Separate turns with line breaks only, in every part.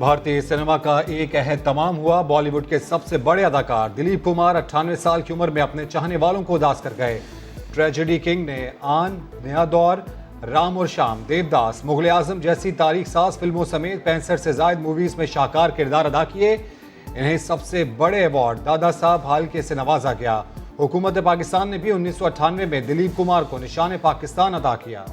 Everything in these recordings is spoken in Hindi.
भारतीय सिनेमा का एक अहद तमाम हुआ। बॉलीवुड के सबसे बड़े अदाकार दिलीप कुमार 98 साल की उम्र में अपने चाहने वालों को उदास कर गए। ट्रेजेडी किंग ने आन, नया दौर, राम और शाम, देवदास, मुगल आजम जैसी तारीख साज फिल्मों समेत 65 से ज्यादा मूवीज में शाहकार किरदार अदा किए। इन्हें सबसे बड़े अवार्ड दादा साहब फाल्के से नवाजा गया। हुकूमत पाकिस्तान ने भी 1998 में दिलीप कुमार को निशान पाकिस्तान अदा किया।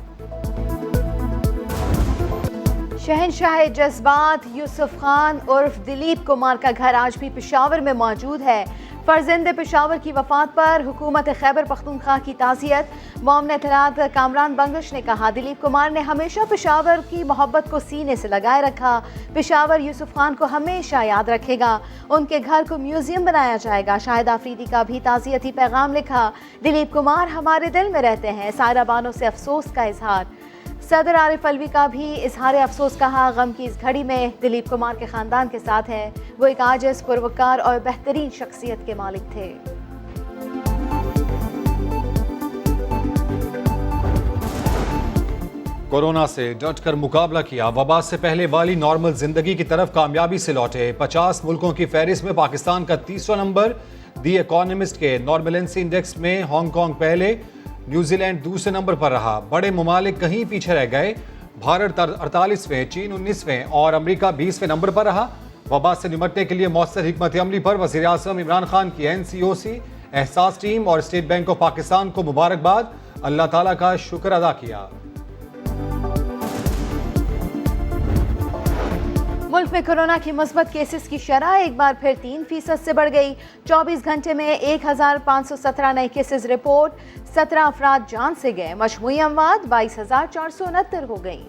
शहंशाह जज्बात यूसुफ खान उर्फ दिलीप कुमार का घर आज भी पेशावर में मौजूद है। फर्जंद पेशावर की वफात पर हुकूमत खैबर पख्तूनख्वा की ताज़ियत। मोमन इत्तलात कामरान बंगश ने कहा, दिलीप कुमार ने हमेशा पेशावर की मोहब्बत को सीने से लगाए रखा। पेशावर यूसुफ खान को हमेशा याद रखेगा। उनके घर को म्यूजियम बनाया जाएगा। शाहिद आफरीदी का भी ताज़ियती पैगाम लिखा, दिलीप कुमार हमारे दिल में रहते हैं। सायरा बानो से अफसोस का इजहार। सदर आरिफ अलवी का भी इजहार अफसोस कहा, गम की इस घड़ी में दिलीप कुमार के ख़ानदान के साथ है। वो एक आजिज़, पुरवकार और बेहतरीन शख्सियत के मालिक थे।
कोरोना से डटकर मुकाबला किया। वबा से पहले वाली नॉर्मल जिंदगी की तरफ कामयाबी से लौटे। 50 मुल्कों की फहरिस्त में पाकिस्तान का 30वां नंबर। दी इकोनॉमिस्ट के नॉर्मलेंसी इंडेक्स में हांगकांग पहले, न्यूजीलैंड दूसरे नंबर पर रहा। बड़े ममालिक कहीं पीछे रह गए। भारत 48वें, चीन 19वें और अमेरिका 20वें नंबर पर रहा। वबा से निपटने के लिए मौसर हिकमत अमली पर वज़ीर आज़म इमरान खान की NCOC, एहसास टीम और स्टेट बैंक ऑफ पाकिस्तान को मुबारकबाद। अल्लाह ताला का शुक्र अदा किया।
मुल्क में कोरोना की मुस्बत केसेस की शरह एक बार फिर 3% से बढ़ गई। 24 घंटे में 1517 नए केसेस रिपोर्ट। 17 अफराद जान से गए। मजमूई अमवात 22,469 हो गई।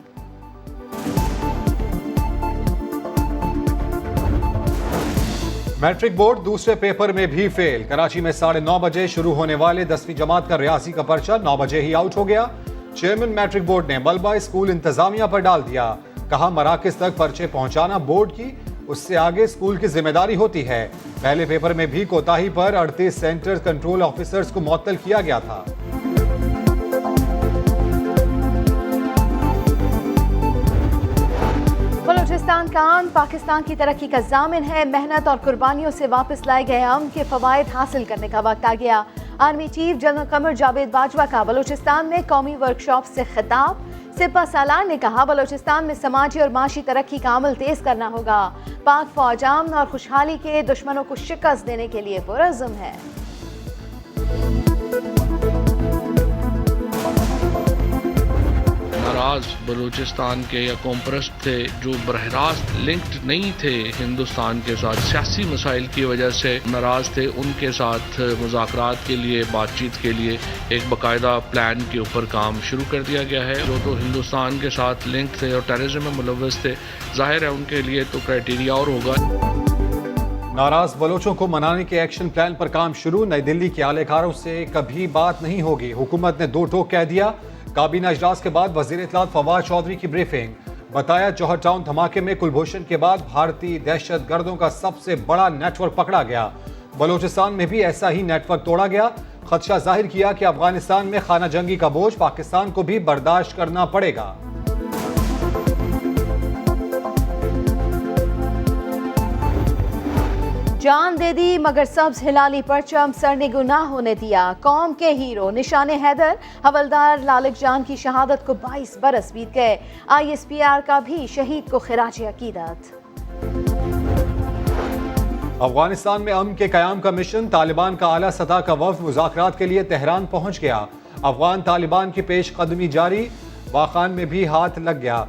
मैट्रिक बोर्ड दूसरे पेपर में भी फेल। कराची में 9:30 बजे शुरू होने वाले 10वीं जमात का रियासी का पर्चा 9 बजे ही आउट हो गया। चेयरमैन मैट्रिक बोर्ड ने मलबा स्कूल इंतजामिया पर डाल दिया। कहा, मराकज तक पर्चे पहुंचाना बोर्ड की, उससे आगे स्कूल की जिम्मेदारी होती है। पहले पेपर में भी कोताही पर 38 सेंटर कंट्रोल ऑफिसर्स को मुअत्तल किया गया था।
बलूचिस्तान का अमन पाकिस्तान की तरक्की का जामिन है। मेहनत और कुर्बानियों से वापस लाए गए अमन के फवायद हासिल करने का वक्त आ गया। Army chief general Qamar Javed Bajwa का बलूचिस्तान में कौमी वर्कशॉप से खिताब। सिपा सालार ने कहा, बलूचिस्तान में समाजी और माशी तरक्की का अमल तेज करना होगा। पाक फौज अमन और खुशहाली के दुश्मनों को शिकस्त देने के लिए पुरअज़्म है।
नाराज बलूचिस्तान के या कॉम्प्रेस्ट थे जो बरहरास्त लिंक्ड नहीं थे हिंदुस्तान के साथ, सियासी मसाइल की वजह से नाराज थे। उनके साथ मुज़ाकरात के लिए, बातचीत के लिए एक बाकायदा प्लान के ऊपर काम शुरू कर दिया गया है। जो तो हिंदुस्तान के साथ लिंक थे और टेररिज्म में मुलव्वस थे, जाहिर है उनके लिए तो क्राइटेरिया और होगा।
नाराज बलोचों को मनाने के एक्शन प्लान पर काम शुरू। नई दिल्ली के आलेकारों से कभी बात नहीं होगी, हुकूमत ने दो टोक कह दिया। काबीना इजलास के बाद वजीर इत्तलात फवाद चौधरी की ब्रीफिंग। बताया, जौहर टाउन धमाके में कुलभूषण के बाद भारतीय दहशत गर्दों का सबसे बड़ा नेटवर्क पकड़ा गया। बलूचिस्तान में भी ऐसा ही नेटवर्क तोड़ा गया। खदशा जाहिर किया कि अफगानिस्तान में खाना जंगी का बोझ पाकिस्तान को भी बर्दाश्त करना पड़ेगा।
जान दे दी मगर सब्ज हिलाली परचम सरनिगु ना होने दिया। कौम के हीरो निशाने हैदर हवलदार लालिक जान की शहादत को 22 बरस बीत गए। ISPR का भी शहीद को खिराज अकीदत।
अफगानिस्तान में अमन के कयाम का मिशन। तालिबान का आला सतह का वफ्द मुज़ाकरात के लिए तेहरान पहुंच गया। अफगान तालिबान की पेशकदमी जारी। वाखान में भी हाथ लग गया।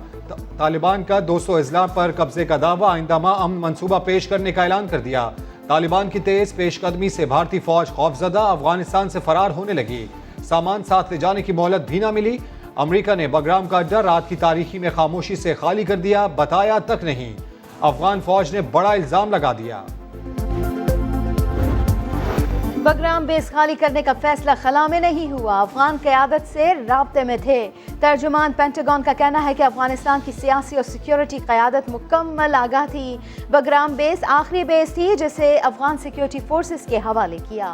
तालिबान का 200 अजला पर कब्जे का दावा। आइंदा माह अमन मंसूबा पेश करने का ऐलान कर दिया। तालिबान की तेज पेशकदमी से भारतीय फौज खौफजदा अफगानिस्तान से फरार होने लगी। सामान साथ ले जाने की मोहलत भी ना मिली। अमेरिका ने बगराम का अड्डा रात की तारीखी में खामोशी से खाली कर दिया, बताया तक नहीं। अफगान फौज ने बड़ा इल्जाम लगा दिया।
बगराम बेस खाली करने का फैसला खला में नहीं हुआ। अफगान क़यादत से राब्ते में थे। तर्जुमान पेंटागन का कहना है कि अफगानिस्तान की सियासी और सिक्योरिटी क़यादत मुकम्मल आगाह थी। बगराम बेस आखिरी बेस थी जिसे अफगान सिक्योरिटी फोर्सेस के हवाले किया।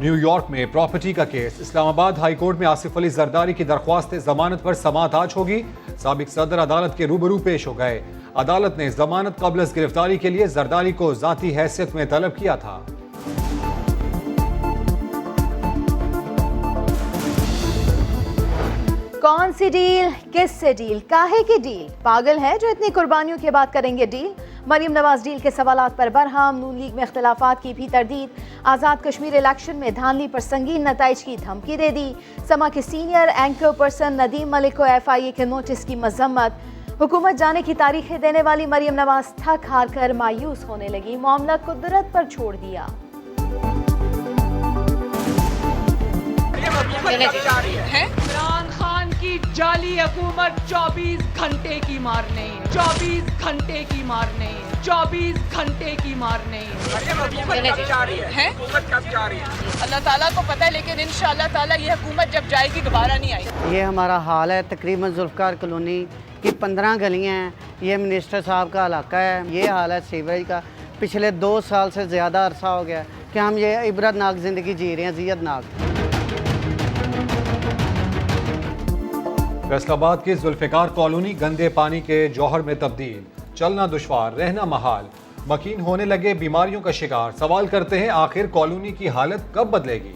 न्यूयॉर्क में प्रॉपर्टी का केस। इस्लामाबाद हाई कोर्ट में आसिफ अली जरदारी की दरख्वास्त जमानत पर समाअत आज होगी। साबिक सदर अदालत के रूबरू पेश हो गए। अदालत ने जमानत कबल गिरफ्तारी के लिए जरदारी को जाती हैसियत में तलब किया था।
कौन सी डील, किस से डील, काहे की डील? पागल है जो इतनी कुर्बानियों के बाद करेंगे डील। मरियम नवाज डील के सवालात पर बरहम। नून लीग में इख्तलाफात की भी तरदीद। आज़ाद कश्मीर इलेक्शन में धांधली पर संगीन नताइज की धमकी दे दी। समा के senior anchor person Nadeem Malik को FIA के नोटिस की मजम्मत। हुकूमत जाने की तारीखें देने वाली मरियम नवाज थक हार कर मायूस होने लगी। मामला कुदरत पर छोड़ दिया।
इमरान खान की जाली हुकूमत 24 घंटे की मार नहीं है, 24 घंटे की मार नहीं है, 24 घंटे की मार नहीं है। अल्लाह ताला को पता है, लेकिन इंशाअल्लाह ताला ये हुकूमत जब जाएगी दोबारा नहीं आएगी।
ये हमारा हाल है। तकरीबन जुल्फ़िकार कॉलोनी की 15 गलियाँ हैं। ये मिनिस्टर साहब का इलाका है। ये हाल है सीवरेज का। पिछले 2 साल से ज़्यादा अरसा हो गया कि हम ये इबरतनाक ज़िंदगी जी रहे हैं, ज़ियतनाक।
फैसलाबाद की जुल्फ़िकार कॉलोनी गंदे पानी के जौहर में तब्दील। चलना दुश्वार, रहना महाल। मकीन होने लगे बीमारियों का शिकार। सवाल करते हैं आखिर कॉलोनी की हालत कब बदलेगी।